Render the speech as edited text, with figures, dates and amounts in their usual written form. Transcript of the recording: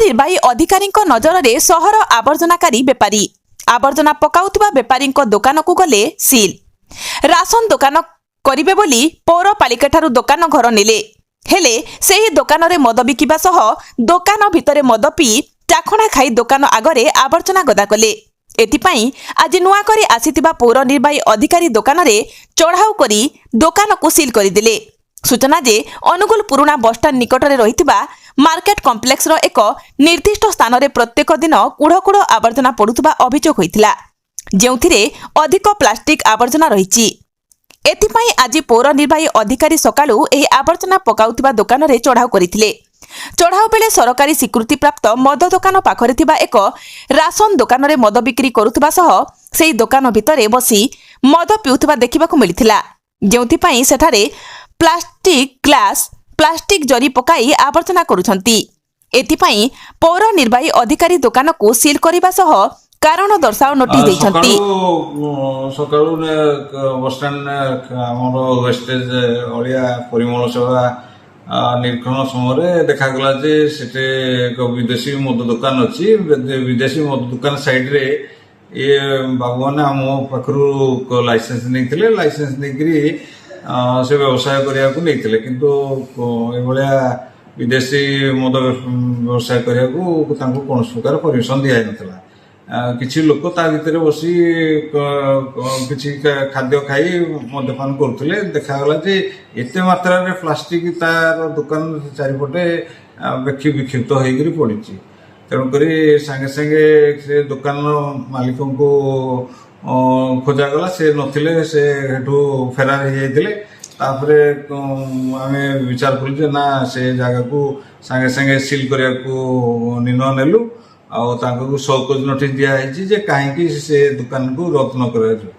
ନିର୍ବାହୀ ଅଧିକାରୀଙ୍କ ନଜରରେ ସହର ଆବର୍ଜନାକାରୀ ବେପାରୀ ଆବର୍ଜନା ପକାଉଥିବା ବେପାରୀଙ୍କ ଦୋକାନକୁ ଗଲେ ସିଲ୍। ରାସନ ଦୋକାନ କରିବେ ବୋଲି ପୌରପାଳିକାଠାରୁ ଦୋକାନ ଘର ନେଲେ, ହେଲେ ସେହି ଦୋକାନରେ ମଦ ବିକିବା ସହ ଦୋକାନ ଭିତରେ ମଦ ପିଇ ଚାଖଣା ଖାଇ ଦୋକାନ ଆଗରେ ଆବର୍ଜନା ଗଦା କଲେ। ଏଥିପାଇଁ ଆଜି ନୂଆ କରି ଆସିଥିବା ପୌର ନିର୍ବାହୀ ଅଧିକାରୀ ଦୋକାନରେ ଚଢ଼ାଉ କରି ଦୋକାନକୁ ସିଲ୍ କରିଦେଲେ। ସୂଚନା ଯେ ଅନୁଗୁଳ ପୁରୁଣା ବସଷ୍ଟାଣ୍ଡ ନିକଟରେ ରହିଥିବା ମାର୍କେଟ କମ୍ପ୍ଲେକ୍ସର ଏକ ନିର୍ଦ୍ଦିଷ୍ଟ ସ୍ଥାନରେ ପ୍ରତ୍ୟେକ ଦିନ କୁଢ଼ କୁଢ଼ ଆବର୍ଜନା ପଡୁଥିବା ଅଭିଯୋଗ ହୋଇଥିଲା, ଯେଉଁଥିରେ ଅଧିକ ପ୍ଲାଷ୍ଟିକ ଆବର୍ଜନା ରହିଛି। ଏଥିପାଇଁ ଆଜି ପୌର ନିର୍ବାହୀ ଅଧିକାରୀ ସକାଳୁ ଏହି ଆବର୍ଜନା ପକାଉଥିବା ଦୋକାନରେ ଚଢ଼ାଉ କରିଥିଲେ। ଚଢ଼ାଉ ବେଳେ ସରକାରୀ ସ୍ୱୀକୃତିପ୍ରାପ୍ତ ମଦ ଦୋକାନ ପାଖରେ ଥିବା ଏକ ରାସନ ଦୋକାନରେ ମଦ ବିକ୍ରି କରୁଥିବା ସହ ସେହି ଦୋକାନ ଭିତରେ ବସି ମଦ ପିଉଥିବା ଦେଖିବାକୁ ମିଳିଥିଲା, ଯେଉଁଥିପାଇଁ ସେଠାରେ ପ୍ଲାଷ୍ଟିକ ଗ୍ଲାସ ପ୍ଲାଷ୍ଟିକ ଜରି ପକାଇ ଆବର୍ଜନା କରୁଛନ୍ତି। ଏଥିପାଇଁ ପୌର ନିର୍ବାହୀ ଅଧିକାରୀ ଦୋକାନକୁ ସିଲ୍ କରିବା ସହ କାରଣ ଦର୍ଶାଅ ନୋଟିସ୍ ଦେଇଛନ୍ତି। ସକାଳୁ ବସଷ୍ଟାଣ୍ଡ ଆମର ୱେଷ୍ଟେଜ ଅଳିଆ ପରିମଳ ସେବା ନିରୀକ୍ଷଣ ସମୟରେ ଦେଖାଗଲା ଯେ ସେଠି ଏକ ବିଦେଶୀ ମଦ ଦୋକାନ ଅଛି। ବିଦେଶୀ ମଦ ଦୋକାନ ସାଇଡରେ ଇଏ ବାବୁମାନେ ଆମ ପାଖରୁ ଲାଇସେନ୍ସ ନେଇଥିଲେ। ଲାଇସେନ୍ସ ନେଇକରି ସେ ବ୍ୟବସାୟ କରିବାକୁ ନେଇଥିଲେ, କିନ୍ତୁ ଏଭଳିଆ ବିଦେଶୀ ମଦ ବ୍ୟବସାୟ କରିବାକୁ ତାଙ୍କୁ କୌଣସି ପ୍ରକାର ପରମିଶନ ଦିଆଯାଇନଥିଲା। କିଛି ଲୋକ ତା ଭିତରେ ବସି କିଛି ଖାଦ୍ୟ ଖାଇ ମଦ୍ୟପାନ କରୁଥିଲେ। ଦେଖାଗଲା ଯେ ଏତେ ମାତ୍ରାରେ ପ୍ଲାଷ୍ଟିକ ତାର ଦୋକାନ ଚାରିପଟେ ବିକ୍ଷିପ୍ତ ହେଇକରି ପଡିଛି। ତେଣୁକରି ସାଙ୍ଗେ ସାଙ୍ଗେ ସେ ଦୋକାନର ମାଲିକଙ୍କୁ ଖୋଜାଗଲା, ସେ ନଥିଲେ, ସେ ସେଠୁ ଫେରାର ହେଇଯାଇଥିଲେ। ତାପରେ ଆମେ ବିଚାର କଲୁ ଯେ ନା, ସେ ଜାଗାକୁ ସାଙ୍ଗେ ସାଙ୍ଗେ ସିଲ୍ କରିବାକୁ ନିର୍ଣ୍ଣୟ ନେଲୁ। ଆଉ ତାଙ୍କୁ ସୋକଜ ନୋଟିସ୍ ଦିଆଯାଇଛି ଯେ କାହିଁକି ସେ ଦୋକାନକୁ ରଦ୍ଦ ନ କରାଯିବ।